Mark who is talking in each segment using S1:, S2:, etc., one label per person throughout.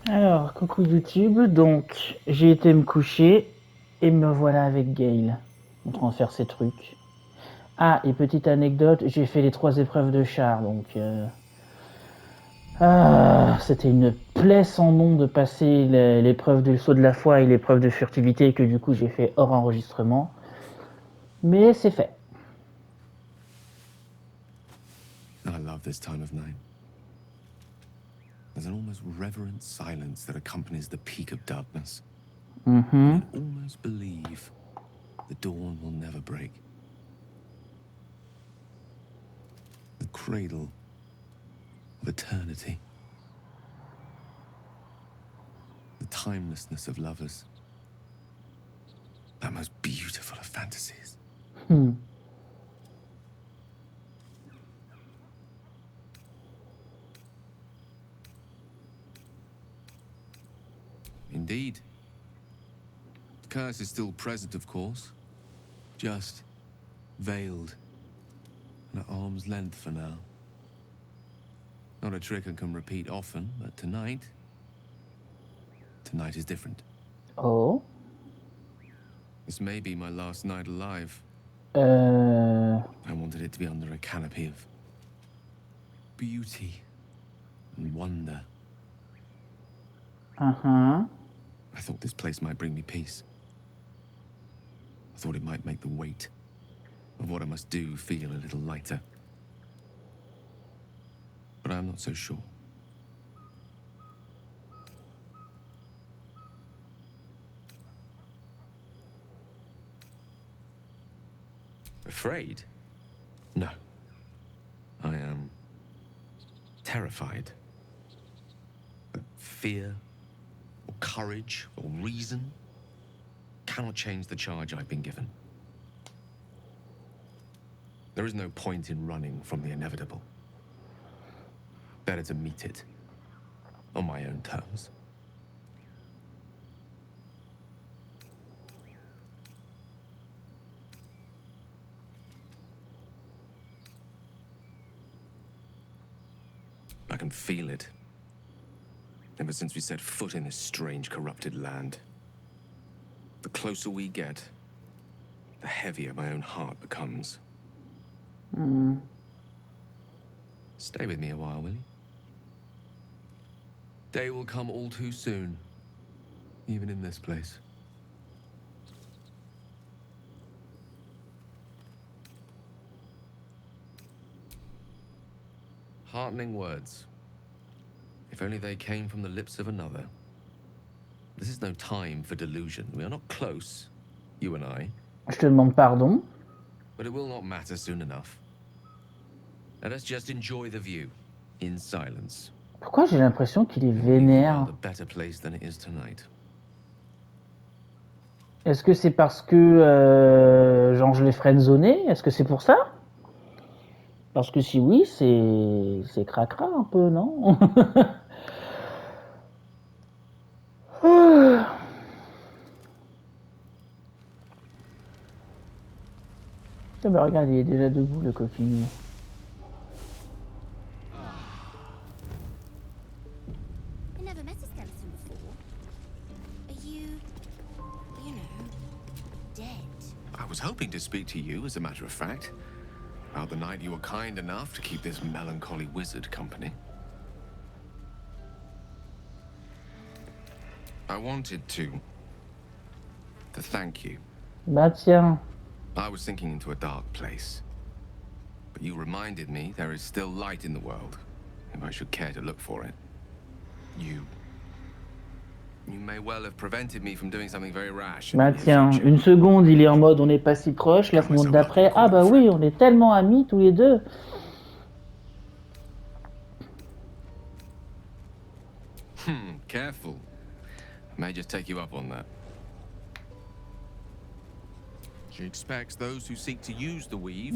S1: Alors, coucou YouTube, donc j'ai été me coucher et me voilà avec Gail, en train de faire ses trucs. Ah, et petite anecdote, j'ai fait les 3 épreuves de char, donc c'était une plaie sans nom de passer l'épreuve du saut de la foi et l'épreuve de furtivité que du coup j'ai fait hors enregistrement. Mais c'est fait.
S2: I love this time of night. There's an almost reverent silence that accompanies the peak of darkness. You can almost believe the dawn will never break. The cradle of eternity. The timelessness of lovers. That most beautiful of fantasies. Indeed. The curse is still present, of course. Just veiled and at arm's length for now. Not a trick I can repeat often, but tonight is different.
S1: Oh.
S2: This may be my last night alive. I wanted it to be under a canopy of beauty and wonder. I thought this place might bring me peace. I thought it might make the weight of what I must do feel a little lighter. But I'm not so sure. Afraid? No. I am terrified. But fear, or courage, or reason cannot change the charge I've been given. There is no point in running from the inevitable. Better to meet it on my own terms. I can feel it. Ever since we set foot in this strange, corrupted land. The closer we get, the heavier my own heart becomes. Stay with me a while, will you? Day will come all too soon, even in this place. Heartening words. If only they came from the lips of another. This is no time for delusion. We are not close, you and I.
S1: Je te demande pardon.
S2: But it will not matter soon enough. Let us just enjoy the view, in silence.
S1: Pourquoi j'ai l'impression qu'il est vénère?
S2: A better place than it is tonight.
S1: Est-ce que c'est parce que genre je l'ai friendzoné? Est-ce que c'est pour ça? Parce que si oui, c'est cracra un peu, non? Ah bah regarde, il est déjà debout le coquinu.
S2: I was hoping to speak to you, as a matter of fact. About the night you were kind enough to keep this melancholy wizard company. I wanted to thank you.
S1: Bah tiens.
S2: I was sinking into a dark place. But you reminded me there is still light in the world, if I should care to look for it. You may well have prevented me from doing something very rash.
S1: Bah tiens, une seconde, il est en mode on n'est pas si proche, la seconde d'après, ah bah oui, on est tellement amis tous les deux.
S2: Careful. I may just take you up on that.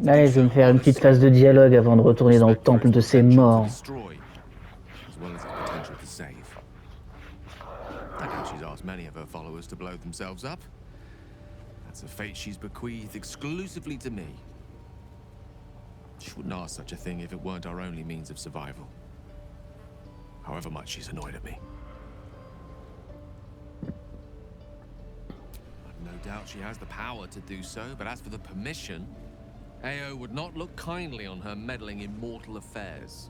S1: Allez, je vais me faire une petite phase de dialogue avant de retourner dans le temple de ces morts.
S2: I doubt she's asked many of her followers to blow themselves up. That's a fate she's bequeathed exclusively to me. She wouldn't ask such a thing if it weren't our only means of survival. However much she's annoyed at me. doubt she has the power to do so, but as for the permission, Ao would not look kindly on her meddling in mortal affairs.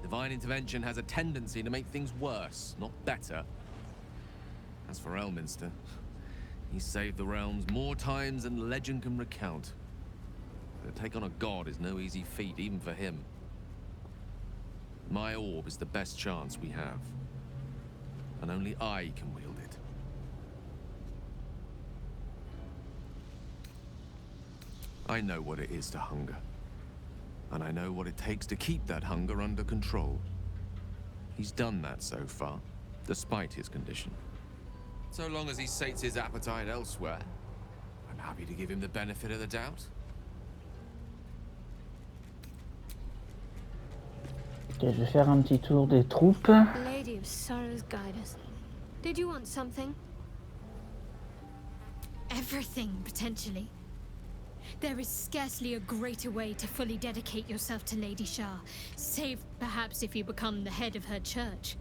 S2: Divine intervention has a tendency to make things worse, not better. As for Elminster, he saved the realms more times than legend can recount. To take on a god is no easy feat, even for him. My orb is the best chance we have, and only I can wield it. I know what it is to hunger, and I know what it takes to keep that hunger under control. He's done that so far, despite his condition. So long as he sates his appetite elsewhere, I'm happy to give him the benefit of the doubt.
S1: Ok, je vais faire un petit tour des troupes.
S3: Lady of Sorrows, guide us. Did you want something? Everything, potentially. There is scarcely a greater way to fully dedicate yourself to Lady Shah, save perhaps if you become the head of her church.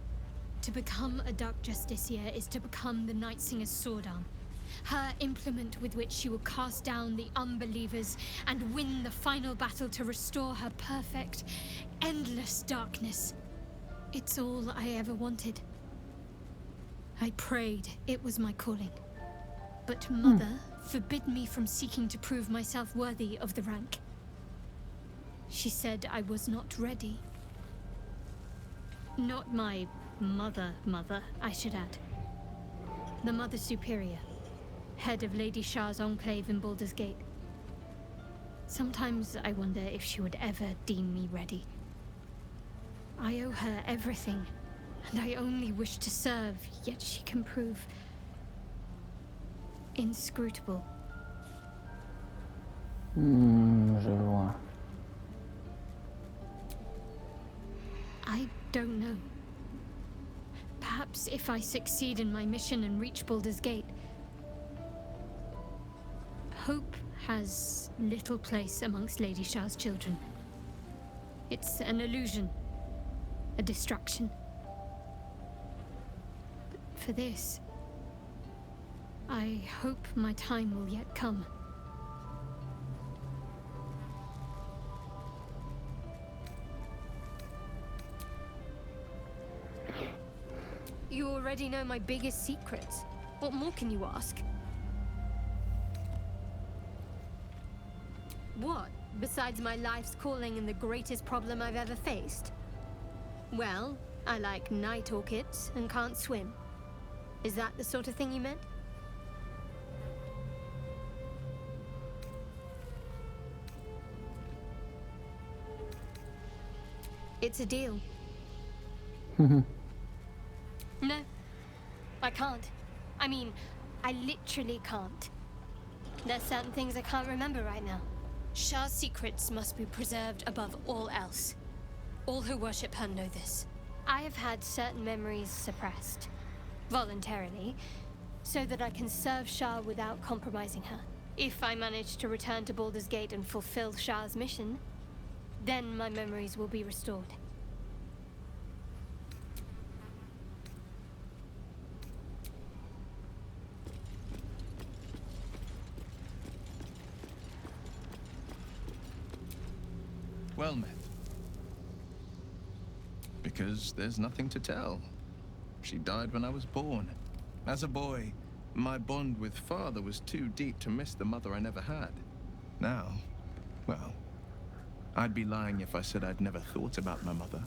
S3: To become a Dark Justiciar is to become the Night Singer's sword arm, her implement with which she will cast down the unbelievers and win the final battle to restore her perfect, endless darkness. It's all I ever wanted. I prayed it was my calling. But Mother forbid me from seeking to prove myself worthy of the rank. She said I was not ready. Not my mother, I should add. The Mother Superior, head of Lady Shah's enclave in Baldur's Gate. Sometimes I wonder if she would ever deem me ready. I owe her everything, and I only wish to serve, yet she can prove inscrutable.
S1: Je vois.
S3: I don't know. Perhaps if I succeed in my mission and reach Baldur's Gate, hope has little place amongst Lady Shah's children. It's an illusion, a distraction. But for this, I hope my time will yet come. You already know my biggest secrets. What more can you ask? What, besides my life's calling and the greatest problem I've ever faced? Well, I like night orchids and can't swim. Is that the sort of thing you meant? It's a deal. No, I can't. I mean, I literally can't. There's certain things I can't remember right now. Shah's secrets must be preserved above all else. All who worship her know this. I have had certain memories suppressed, voluntarily, so that I can serve Shah without compromising her. If I manage to return to Baldur's Gate and fulfill Shah's mission, then my memories will be restored.
S4: Well met. Because there's nothing to tell. She died when I was born. As a boy, my bond with father was too deep to miss the mother I never had. Now, well, I'd be lying if I said I'd never thought about my mother.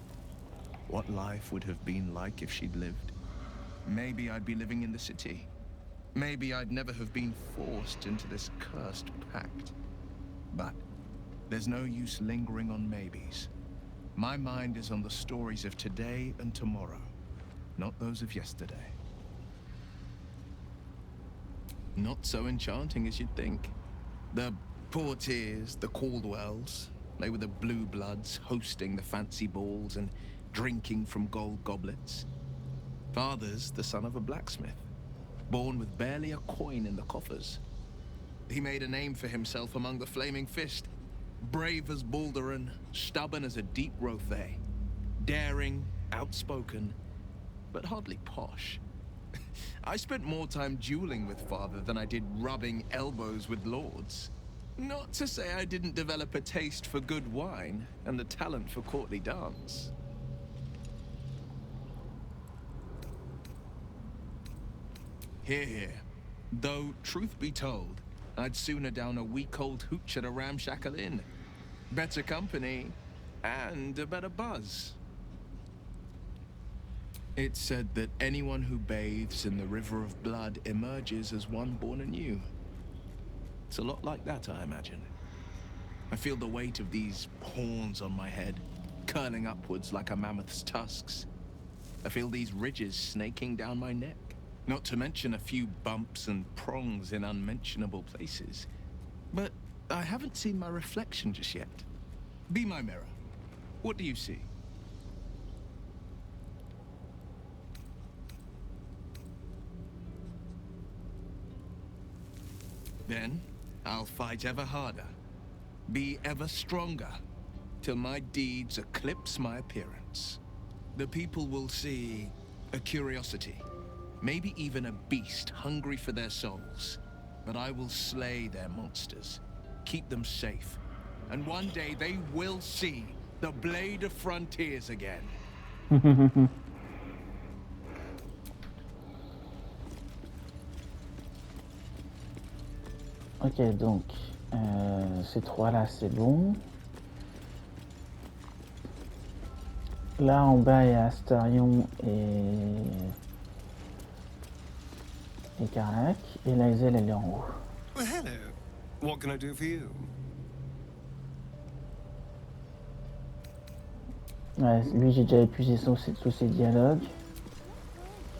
S4: What life would have been like if she'd lived. Maybe I'd be living in the city. Maybe I'd never have been forced into this cursed pact. But there's no use lingering on maybes. My mind is on the stories of today and tomorrow, not those of yesterday. Not so enchanting as you'd think. The Portiers, the Caldwells, they were the blue bloods hosting the fancy balls and drinking from gold goblets. Father's the son of a blacksmith, born with barely a coin in the coffers. He made a name for himself among the Flaming Fist. Brave as Baldur, stubborn as a deep Rothay, daring, outspoken, but hardly posh. I spent more time dueling with father than I did rubbing elbows with lords. Not to say I didn't develop a taste for good wine and the talent for courtly dance. Hear, hear. Though, truth be told, I'd sooner down a week-old hooch at a ramshackle inn. Better company, and a better buzz. It's said that anyone who bathes in the river of blood emerges as one born anew. It's a lot like that, I imagine. I feel the weight of these horns on my head, curling upwards like a mammoth's tusks. I feel these ridges snaking down my neck. Not to mention a few bumps and prongs in unmentionable places. But I haven't seen my reflection just yet. Be my mirror. What do you see? Then, I'll fight ever harder, be ever stronger, till my deeds eclipse my appearance. The people will see a curiosity, maybe even a beast hungry for their souls. But I will slay their monsters, keep them safe, and one day they will see the Blade of Frontiers again.
S1: Ok, donc ces trois-là, c'est bon. Là, en bas, il y a Astarion et Karlak. Et Lae'zel, elle est en haut.
S5: Well, hello. What can I do for you?
S1: Ouais, lui, j'ai déjà épuisé tous ses dialogues.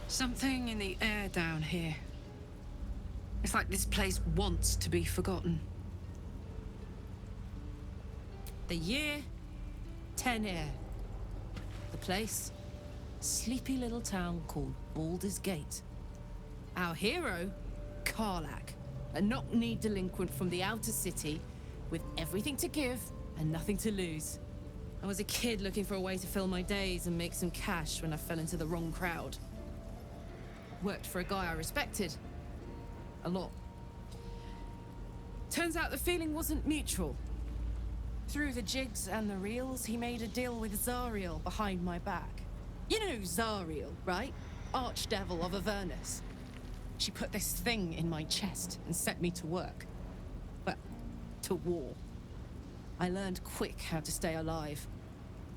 S6: Something in the air down here. It's like this place wants to be forgotten. The year, ténèbres. The place, sleepy little town called Baldur's Gate. Our hero, Karlak, a knock-knee delinquent from the outer city with everything to give and nothing to lose. I was a kid looking for a way to fill my days and make some cash when I fell into the wrong crowd. Worked for a guy I respected. A lot. Turns out the feeling wasn't mutual. Through the jigs and the reels, he made a deal with Zariel behind my back. You know Zariel, right? Archdevil of Avernus. She put this thing in my chest and set me to work. Well, to war. I learned quick how to stay alive.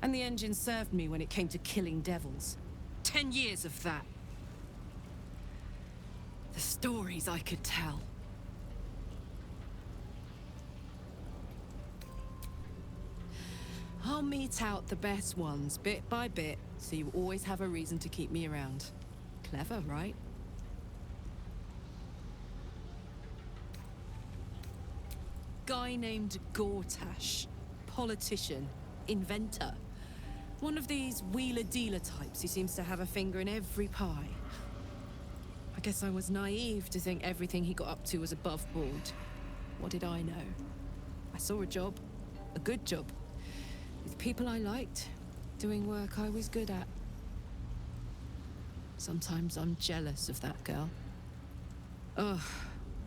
S6: And the engine served me when it came to killing devils. 10 years of that. The stories I could tell. I'll mete out the best ones bit by bit, so you always have a reason to keep me around. Clever, right? Guy named Gortash. Politician. Inventor. One of these wheeler-dealer types who seems to have a finger in every pie. I guess I was naive to think everything he got up to was above board. What did I know? I saw a job. A good job. With people I liked, doing work I was good at. Sometimes I'm jealous of that girl. Ugh,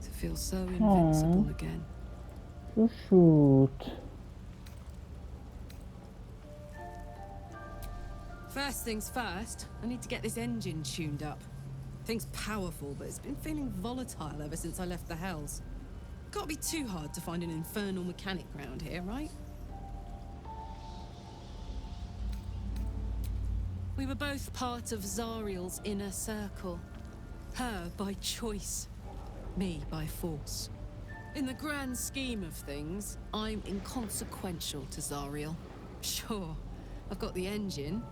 S6: to feel so invincible again.
S1: So shoot.
S6: First things first, I need to get this engine tuned up. Thing's powerful, but it's been feeling volatile ever since I left the Hells. Can't be too hard to find an infernal mechanic round here, right? We were both part of Zariel's inner circle. Her by choice, me by force. In the grand scheme of things, I'm inconsequential to Zariel. Sure, I've got the engine,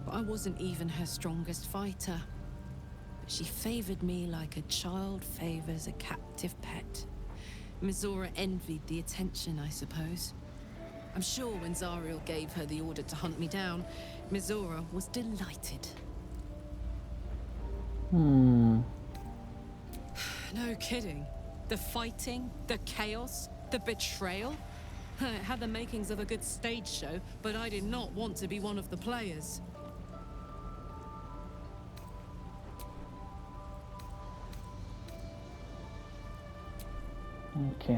S6: but I wasn't even her strongest fighter. But she favored me like a child favors a captive pet. Mizora envied the attention, I suppose. I'm sure when Zariel gave her the order to hunt me down, Mizora was delighted. No kidding. The fighting, the chaos, the betrayal. It had the makings of a good stage show, but I did not want to be one of the players.
S1: Ok.
S3: I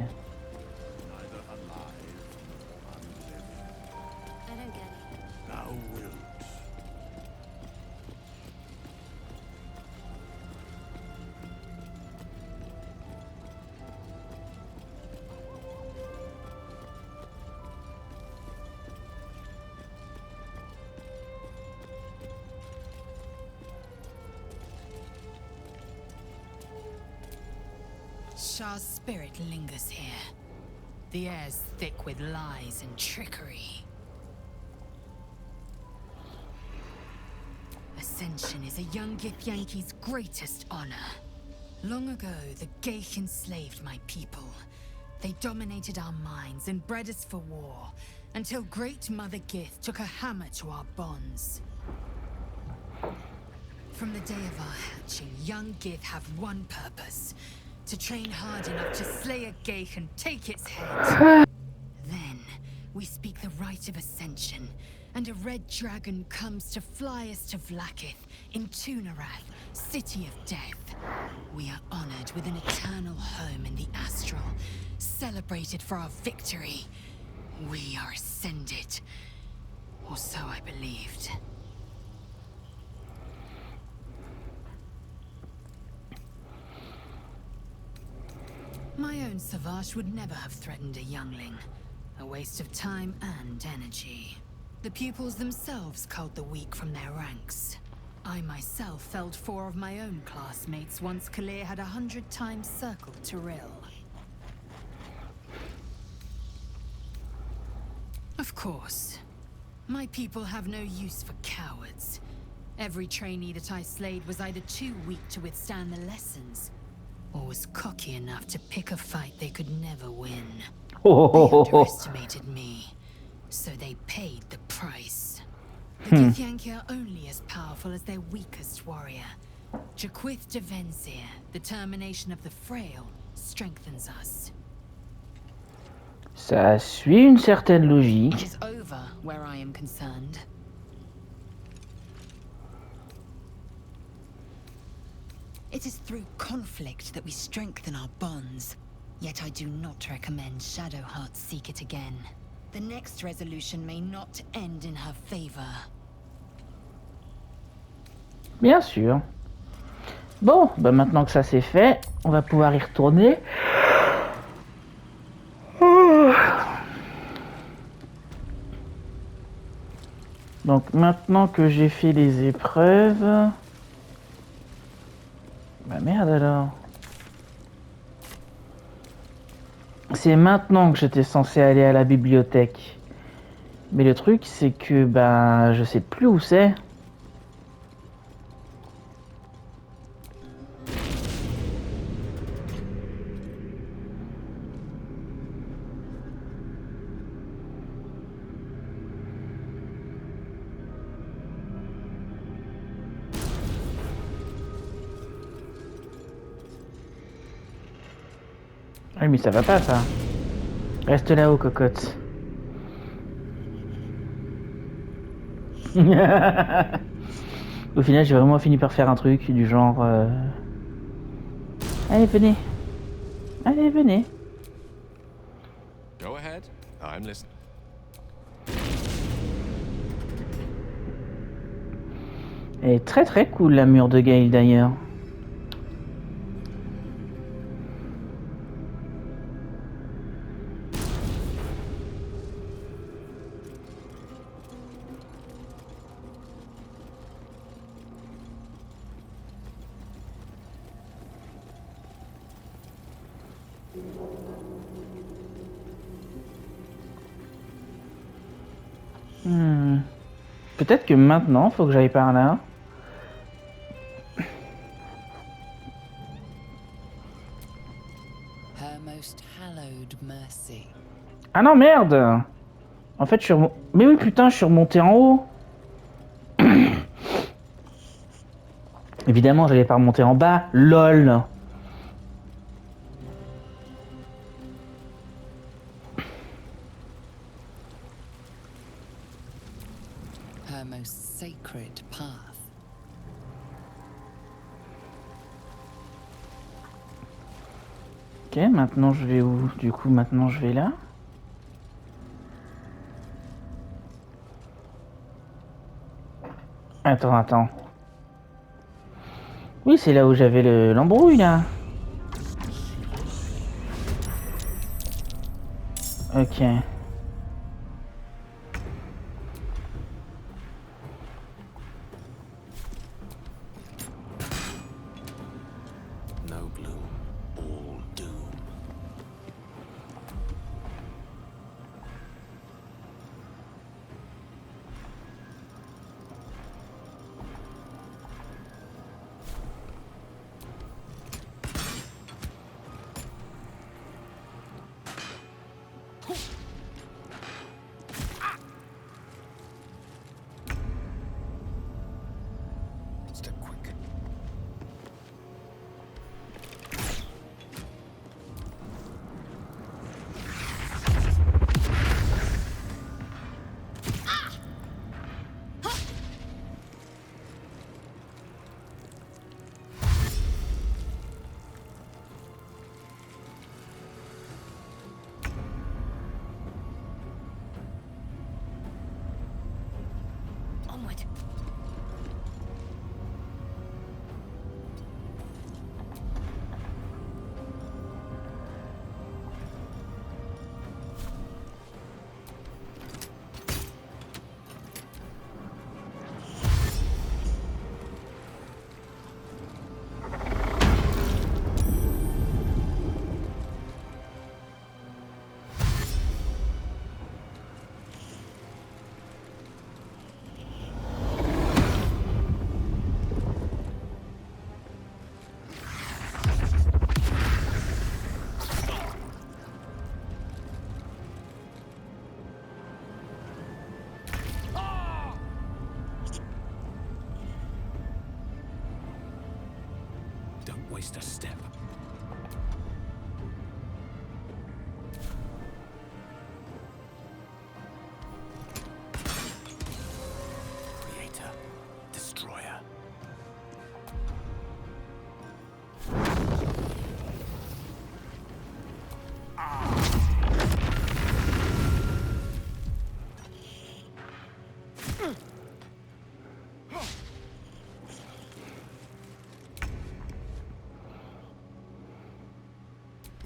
S3: don't get it.
S5: Thou wilt.
S7: Shah's spirit lingers here. The air's thick with lies and trickery. Ascension is a young Githyanki's greatest honor. Long ago, the Geich enslaved my people. They dominated our minds and bred us for war, until Great Mother Gith took a hammer to our bonds. From the day of our hatching, young Gith have one purpose: to train hard enough to slay a Geich and take its head. Then, we speak the rite of ascension, and a red dragon comes to fly us to Vlaakith, in Tunarath, City of Death. We are honored with an eternal home in the astral, celebrated for our victory. We are ascended. Or so I believed. My own Savage would never have threatened a youngling. A waste of time and energy. The pupils themselves culled the weak from their ranks. I myself felled 4 of my own classmates once Kalir had 100 times circled Tyrell. Of course. My people have no use for cowards. Every trainee that I slayed was either too weak to withstand the lessons, or was cocky enough to pick a fight they could never win. They underestimated me, so they paid the price. The Githyanki are only as powerful as their weakest warrior. Jaquith Devenzir, the termination of the frail, strengthens us.
S1: Ça suit une certaine
S7: It
S1: logique.
S7: is over where I am concerned. It is through conflict that we strengthen our bonds. Yet I do not recommend Shadowheart seek it again. The next resolution may not end in her favor.
S1: Bien sûr. Bon, bah maintenant que ça c'est fait, on va pouvoir y retourner. Donc maintenant que j'ai fait les épreuves... Bah merde alors. C'est maintenant que j'étais censé aller à la bibliothèque. Mais le truc c'est que bah je sais plus où c'est. Ah mais ça va pas ça. Reste là-haut, cocotte. Au final, j'ai vraiment fini par faire un truc du genre... Allez, venez. Allez, venez.
S2: Go ahead. I'm listening.
S1: Elle est très très cool, la mur de Gale d'ailleurs. Peut-être que maintenant, faut que j'aille par là.
S7: Her most hallowed mercy.
S1: Ah non, merde! En fait, je suis remonté... Mais oui, putain, je suis remonté en haut. Évidemment, j'allais pas remonter en bas. LOL!
S7: Her most sacred path.
S1: Ok, maintenant je vais où? Du coup, maintenant je vais là. Attends. Oui, c'est là où j'avais l'embrouille, là. Ok.
S5: No gloom, all doom. Step quick.
S7: Onward.
S5: Don't waste a step. Creator, destroyer.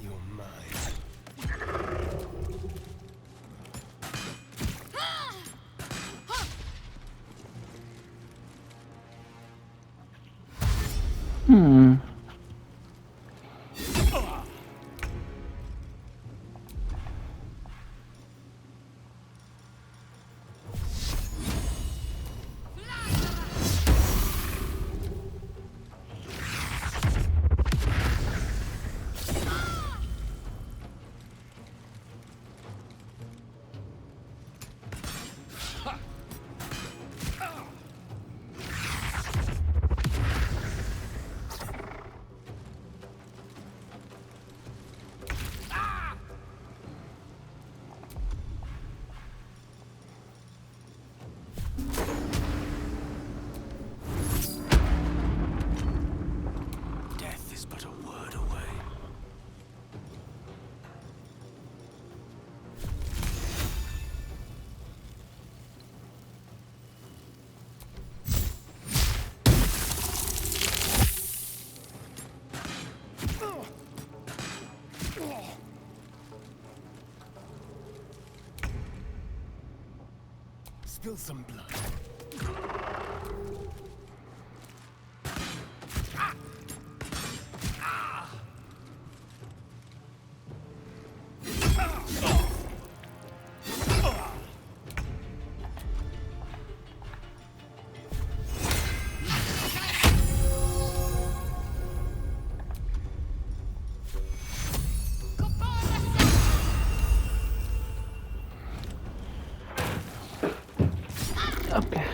S5: You're mine.
S1: Hmm.
S5: Death is but a word away. Spill some blood.
S1: Hop là.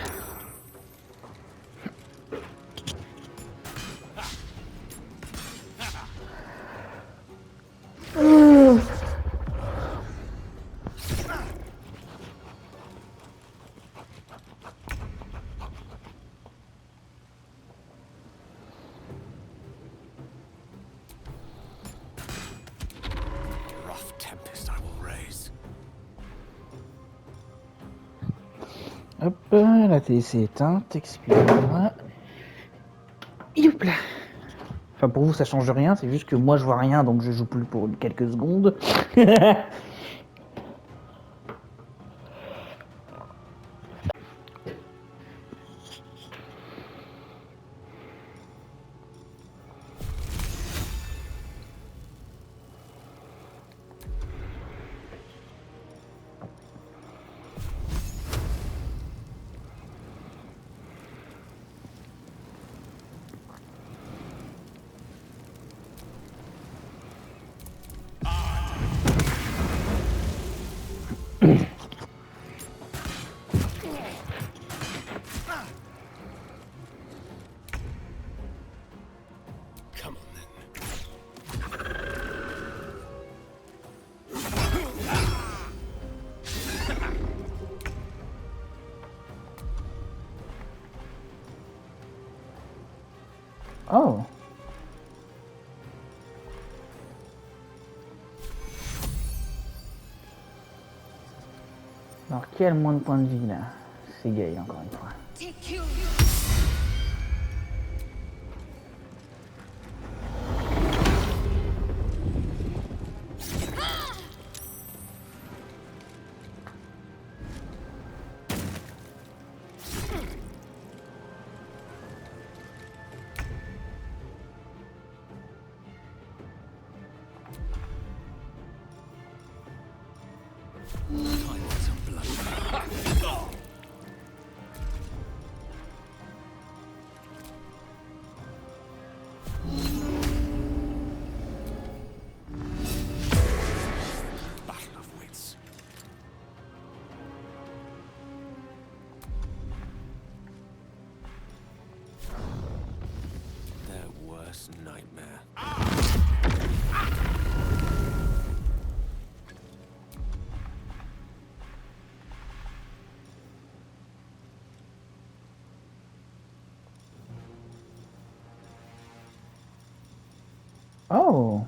S1: Hop, la télé s'est éteinte, excusez-moi. Youp là. Enfin pour vous ça change rien, c'est juste que moi je vois rien donc je joue plus pour quelques secondes.
S5: Come on then.
S1: Oh. Alors qui a le moins de points de vie là? C'est Gaël encore une fois.
S5: Time for some blood. Battle of wits. Their worst nightmare.
S1: Oh.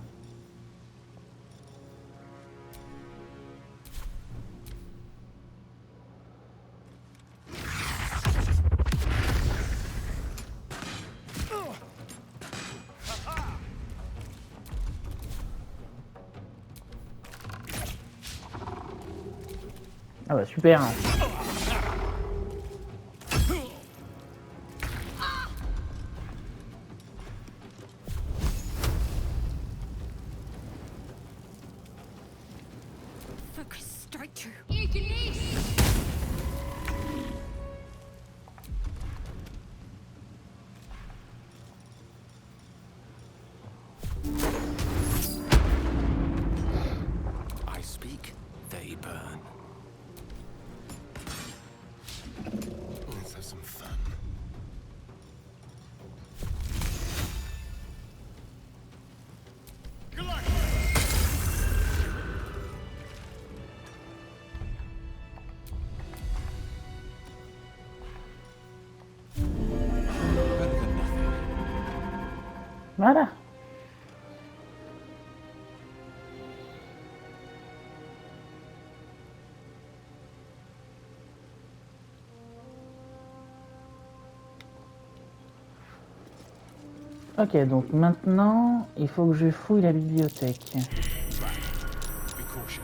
S1: Ah bah super.
S3: Focus, strike true.
S5: I speak, they burn. Let's have some fun.
S2: Better than nothing.
S1: Voilà. Ok, donc maintenant, il faut que je fouille la bibliothèque.
S5: Be cautious.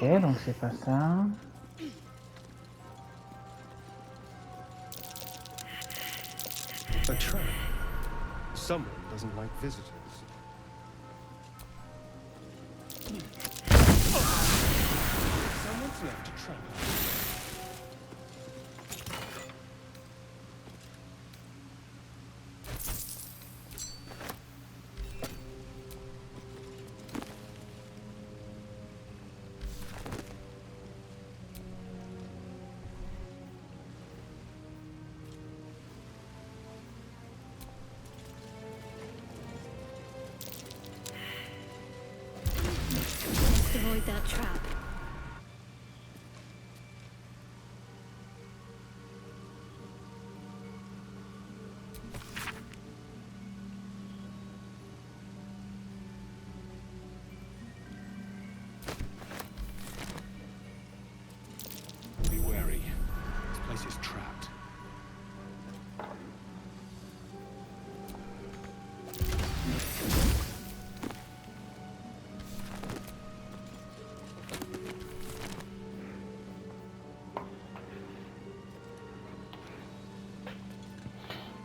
S1: Ok, donc c'est pas ça.
S5: A trap. Someone doesn't like visitors. Someone's left a trap.
S3: avoid that trap.
S5: Be wary. This place is trapped.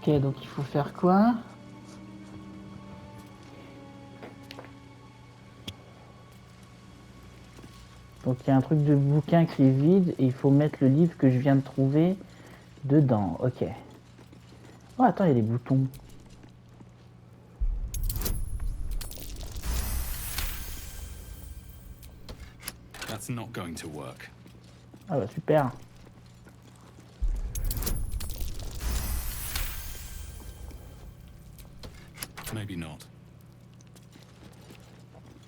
S1: Ok, donc il faut faire quoi? Donc il y a un truc de bouquin qui est vide et il faut mettre le livre que je viens de trouver dedans. Ok. Oh attends, il y a des boutons.
S5: That's not going to work.
S1: Ah bah super.
S5: Maybe not.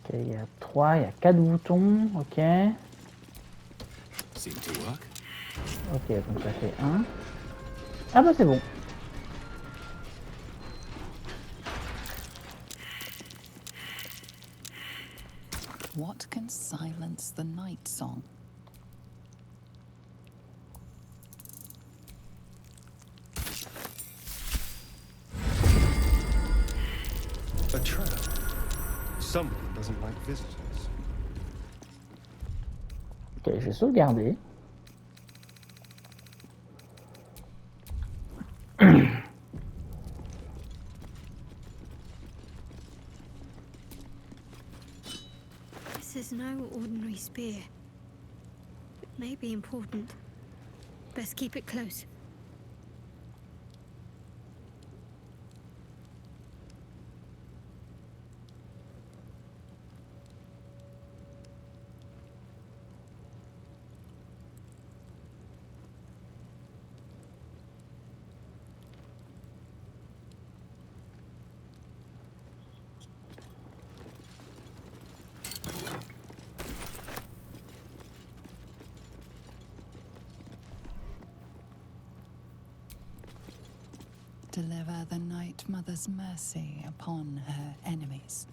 S1: Ok, il y a 3, il y a 4 boutons. Ok.
S5: Seem to work.
S1: Ok, donc ça fait 1. Ah bah c'est bon.
S8: What can silence the night song?
S5: A trap. Someone doesn't like visitors.
S1: Ok, je vais sauvegarder.
S3: This is no ordinary spear. It may be important. Best keep it close.
S8: Deliver the Night Mother's mercy upon her enemies.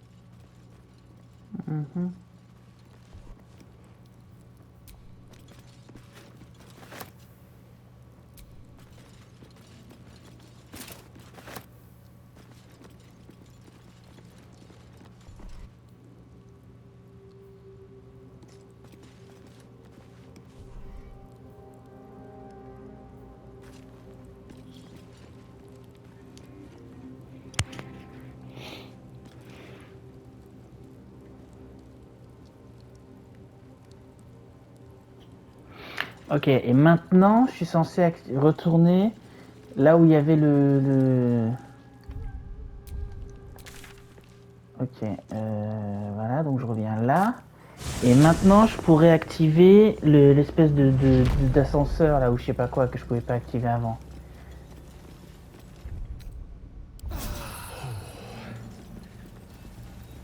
S1: Mhm. Ok, et maintenant, je suis censé retourner là où il y avait le... Ok, voilà, donc je reviens là. Et maintenant, je pourrais activer l'espèce d'ascenseur là, ou je sais pas quoi, que je pouvais pas activer avant.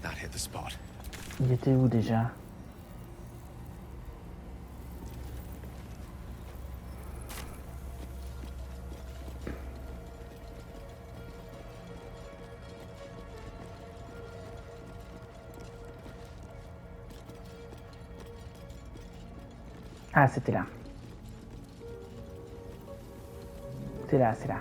S2: That hit the spot.
S1: Il était où déjà? Ah, c'était là. C'est là, c'est là.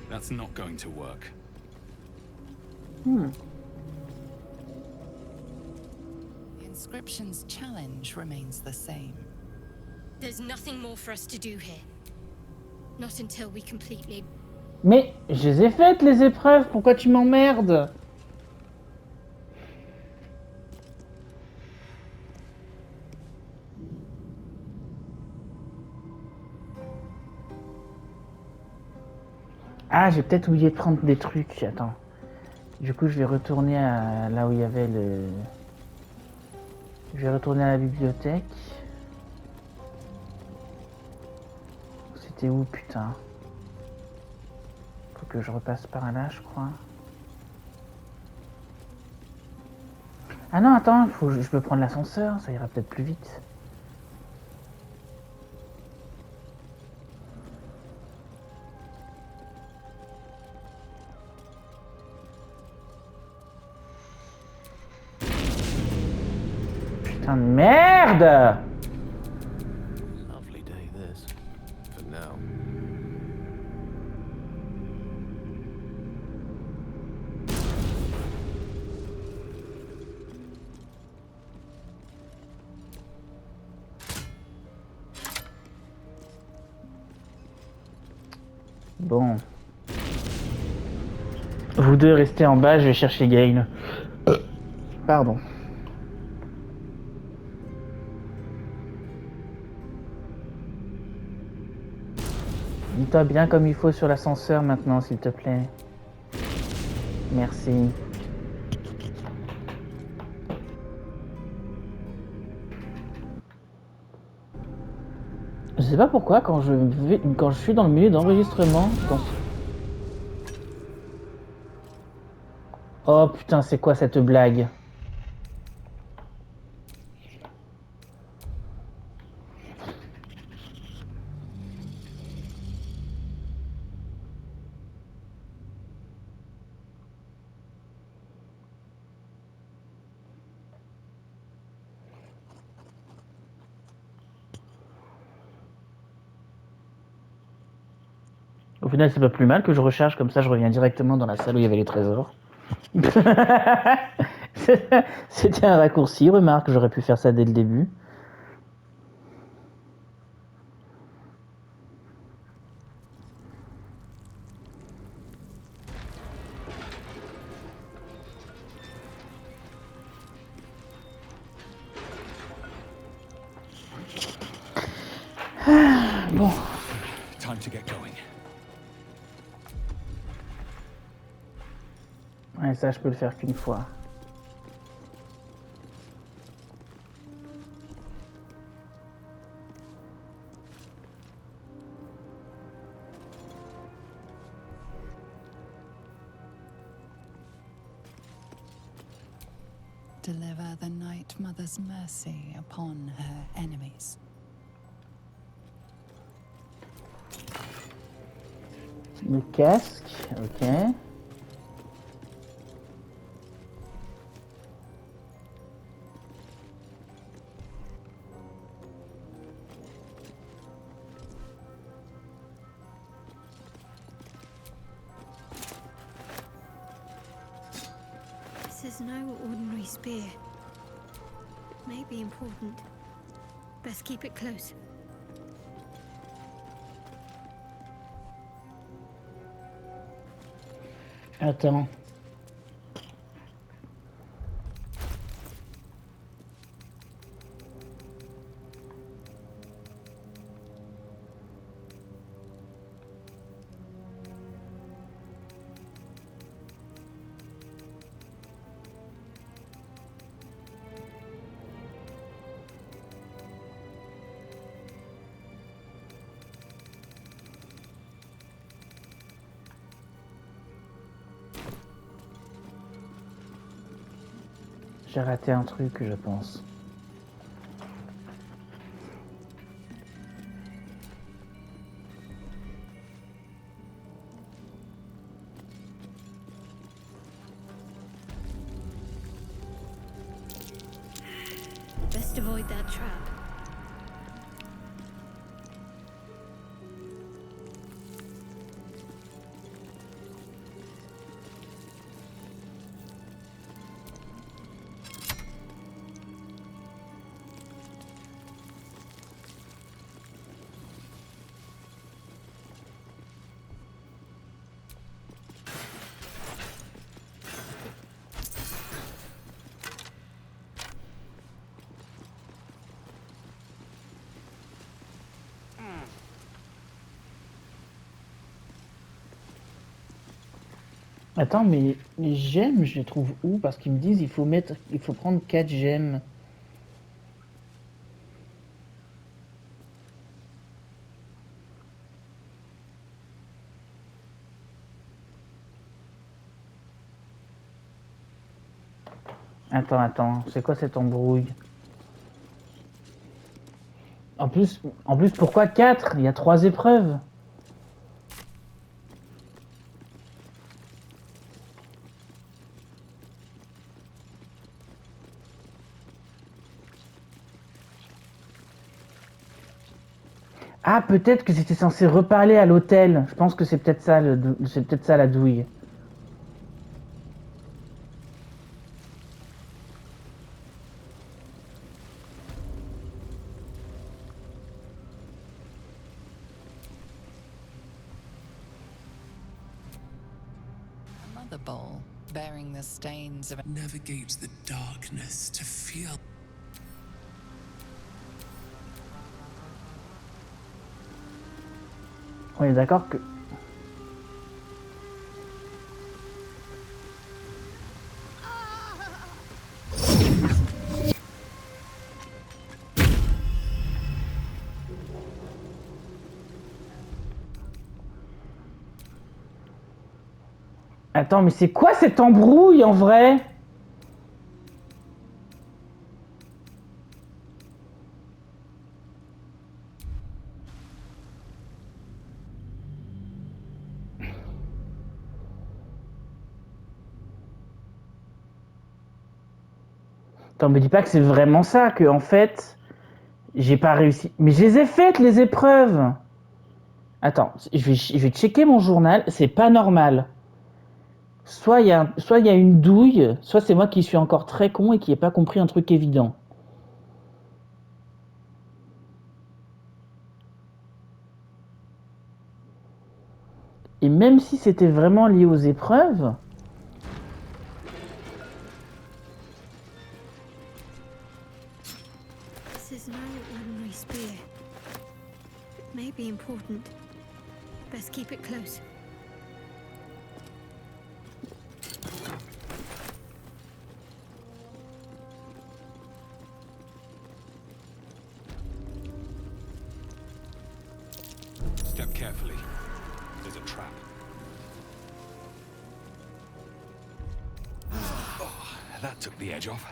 S5: That's not going to work.
S8: The inscription's challenge remains the same.
S3: There's nothing more for us to do here. Not until we completely...
S1: Mais je les ai faites les épreuves, pourquoi tu m'emmerdes? Ah, j'ai peut-être oublié de prendre des trucs, attends. Du coup, je vais retourner à là où il y avait le... Je vais retourner à la bibliothèque. C'était où, putain? Faut que je repasse par là, je crois. Ah non, attends, je peux prendre l'ascenseur, ça ira peut-être plus vite. Putain de merde!
S2: Lovely day this, for now.
S1: Bon. Vous deux restez en bas, je vais chercher Gale. Pardon. Dis-toi bien comme il faut sur l'ascenseur maintenant, s'il te plaît. Merci. Je sais pas pourquoi quand je suis dans le milieu d'enregistrement. Oh putain, c'est quoi cette blague? Au final, c'est pas plus mal que je recharge, comme ça je reviens directement dans la salle où il y avait les trésors. C'était un raccourci, remarque, j'aurais pu faire ça dès le début. Bon.
S5: Time to get going.
S1: Ouais, ça je peux le faire qu'une fois.
S8: Deliver the Night Mother's mercy upon her enemies.
S1: Le casque, ok.
S3: This is no ordinary spear. May be important. Best keep it close.
S1: Attends. J'ai raté un truc, je pense.
S3: Best avoid that trap.
S1: Attends, mais les gemmes, je les trouve où? Parce qu'ils me disent il faut prendre 4 gemmes. Attends, c'est quoi cette embrouille? En plus, pourquoi 4? Il y a 3 épreuves. Ah, peut-être que c'était censé reparler à l'hôtel. Je pense que c'est peut-être ça, c'est peut-être ça la douille.
S8: Another bowl bearing the stains of
S9: Navigate the darkness to feel.
S1: On est d'accord que... Attends, mais c'est quoi cette embrouille en vrai? Attends, me dis pas que c'est vraiment ça, que en fait, j'ai pas réussi. Mais je les ai faites les épreuves. Attends, je vais checker mon journal, c'est pas normal. Soit il y a une douille, soit c'est moi qui suis encore très con et qui n'ai pas compris un truc évident. Et même si c'était vraiment lié aux épreuves...
S3: This is no ordinary spear. It may be important. Best keep it close.
S5: Step carefully. There's a trap. Oh, that took the edge off.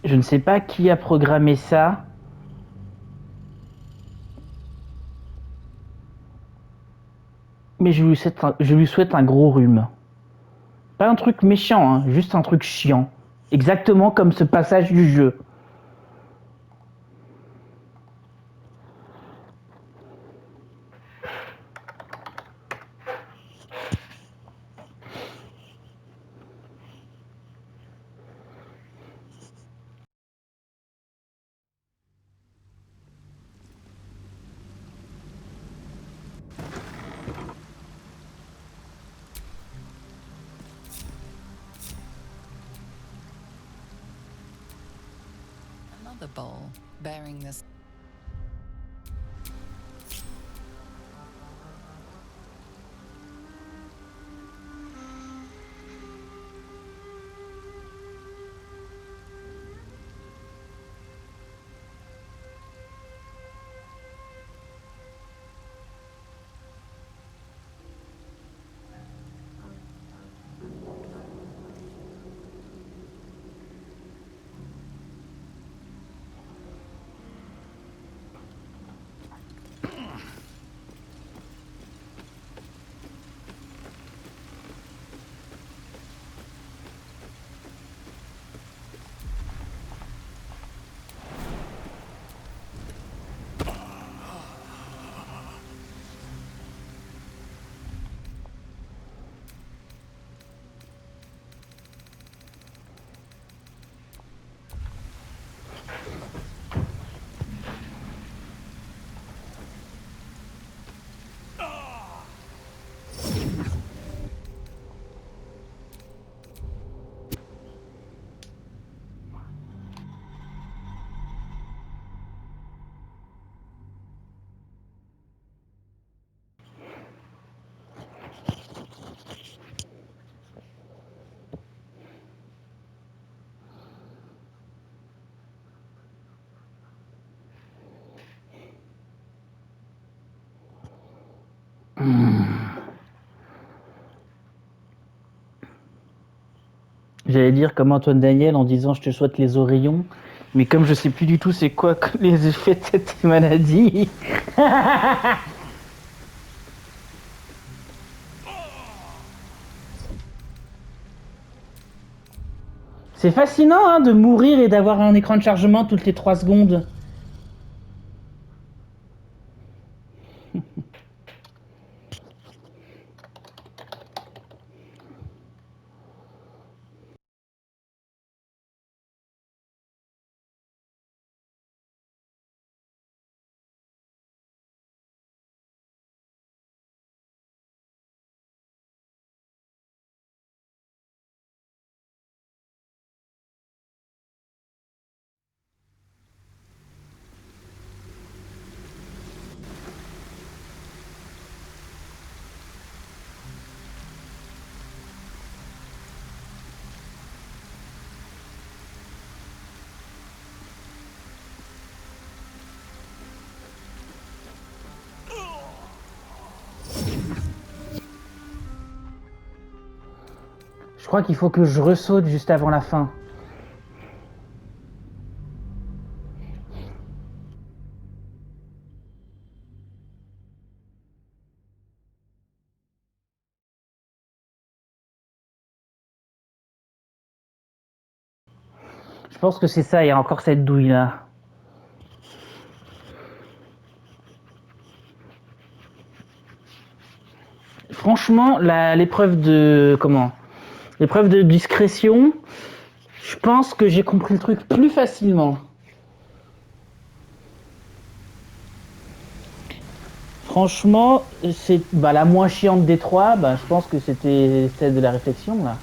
S1: Je ne sais pas qui a programmé ça. Mais je lui souhaite un gros rhume. Pas un truc méchant, hein, juste un truc chiant. Exactement comme ce passage du jeu.
S8: Another bowl bearing this. J'allais dire comme Antoine Daniel en disant je te souhaite les oreillons, mais comme je sais plus du tout c'est quoi les effets de cette maladie. C'est fascinant hein, de mourir et d'avoir un écran de chargement toutes les 3 secondes. Je crois qu'il faut que je ressaute juste avant la fin. Je pense que c'est ça, il y a encore cette douille là. Franchement, l'épreuve de l'épreuve de discrétion, je pense que j'ai compris le truc plus facilement. Franchement, c'est la moins chiante des trois, je pense que c'était celle de la réflexion là.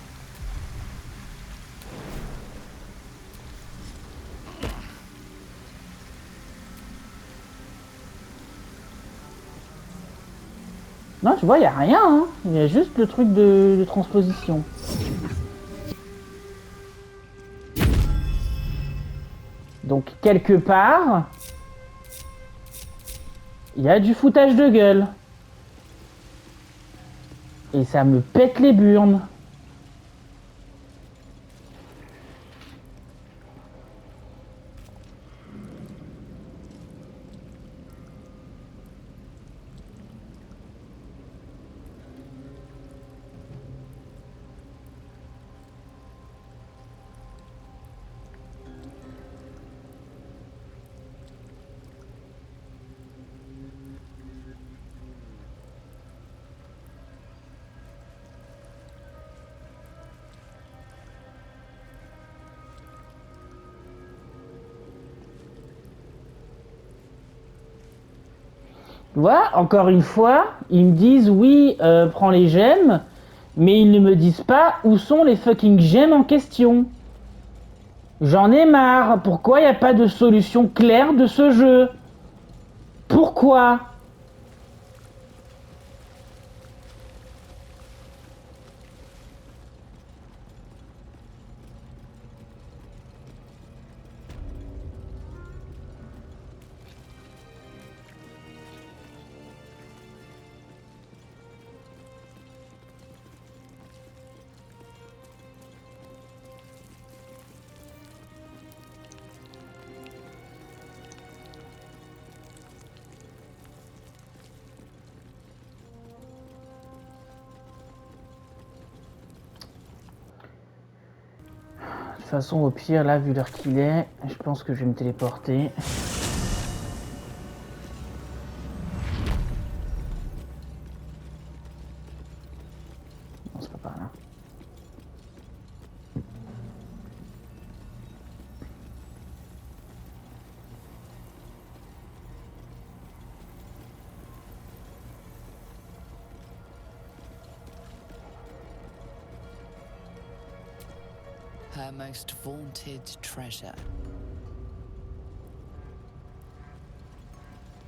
S8: Non, tu vois, il n'y a rien, hein. Il y a juste le truc de transposition. Donc, quelque part, il y a du foutage de gueule. Et ça me pète les burnes.
S1: Tu vois, encore une fois, ils me disent oui, prends les gemmes, mais ils ne me disent pas où sont les fucking gemmes en question. J'en ai marre. Pourquoi il n'y a pas de solution claire de ce jeu? Pourquoi? De toute façon, au pire, là, vu l'heure qu'il est, je pense que je vais me téléporter. Non, c'est pas par là.
S10: Her most vaunted treasure.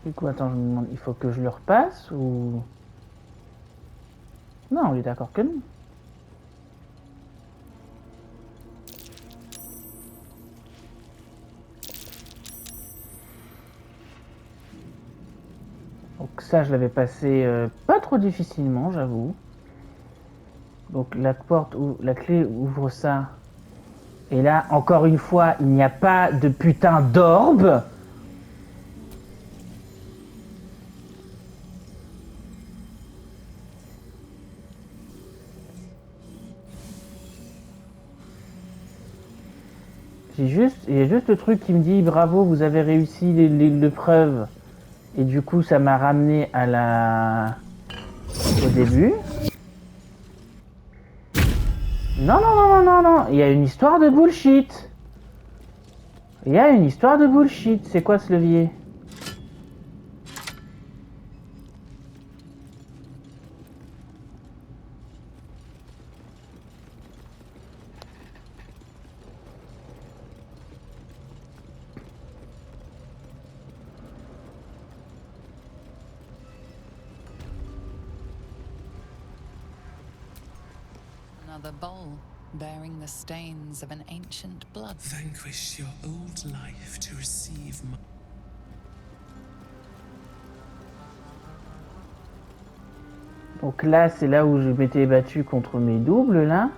S1: Du coup, attends, je me demande, il faut que je le repasse ou... Non, on est d'accord que non. Donc ça, je l'avais passé pas trop difficilement, j'avoue. Donc la porte, la clé ouvre ça. Et là, encore une fois, il n'y a pas de putain d'orbe. Il y a juste le truc qui me dit bravo, vous avez réussi l'épreuve. Et du coup, ça m'a ramené à au début. Non, non, non, non, non, non. Il y a une histoire de bullshit. Il y a une histoire de bullshit. C'est quoi ce levier?
S10: Another bowl, bearing the stains of an ancient blood.
S9: Vanquish your old life to receive my...
S1: Donc là, c'est là où je m'étais battu contre mes doubles, là.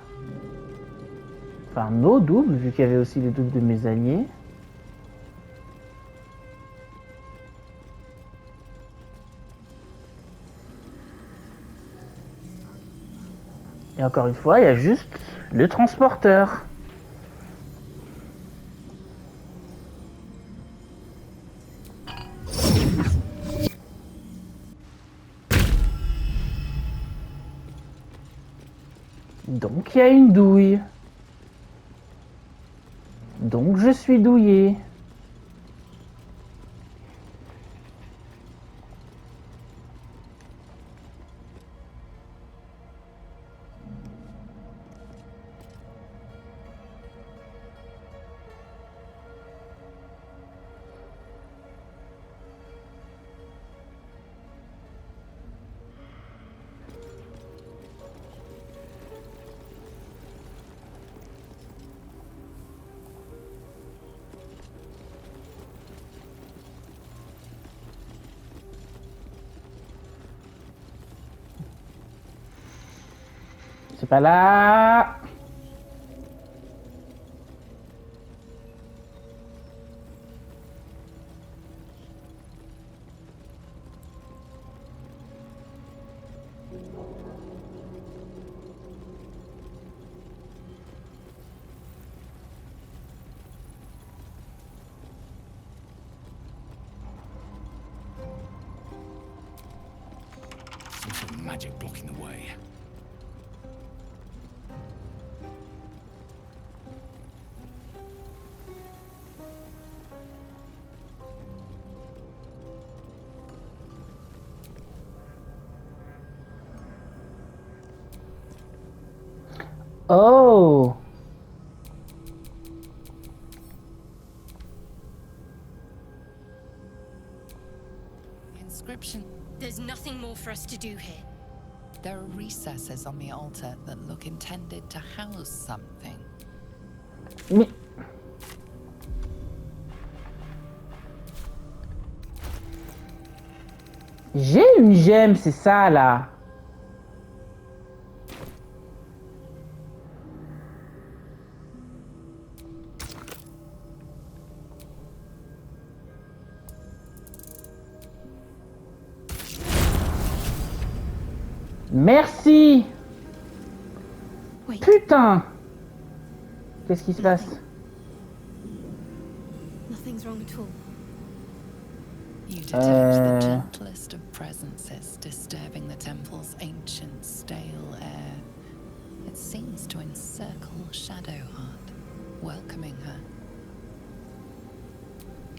S1: Enfin, nos doubles, vu qu'il y avait aussi les doubles de mes alliés. Et encore une fois, il y a juste le transporteur. Donc il y a une douille. Donc je suis douillé. C'est pas là.
S5: Some sort of magic blocking the way.
S1: Oh!
S10: The inscription.
S3: There's nothing more for us to do here.
S10: There are recesses on the altar that look intended to house something.
S1: Mais... J'ai une gemme, c'est ça, là. Merci.
S3: Wait.
S1: Putain. Qu'est-ce qui se passe?
S3: Nothing's wrong at all.
S10: You detect the gentlest of presences disturbing the temple's ancient, stale air. It seems to encircle Shadowheart, welcoming her.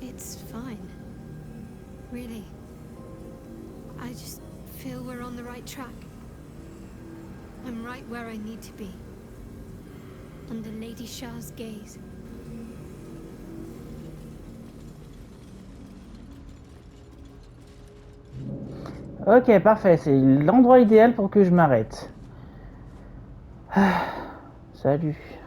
S3: It's fine. Really. I just feel we're on the right track. I'm right where I need to be. Under Lady Shah's gaze.
S1: Ok, parfait. C'est l'endroit idéal pour que je m'arrête. Salut.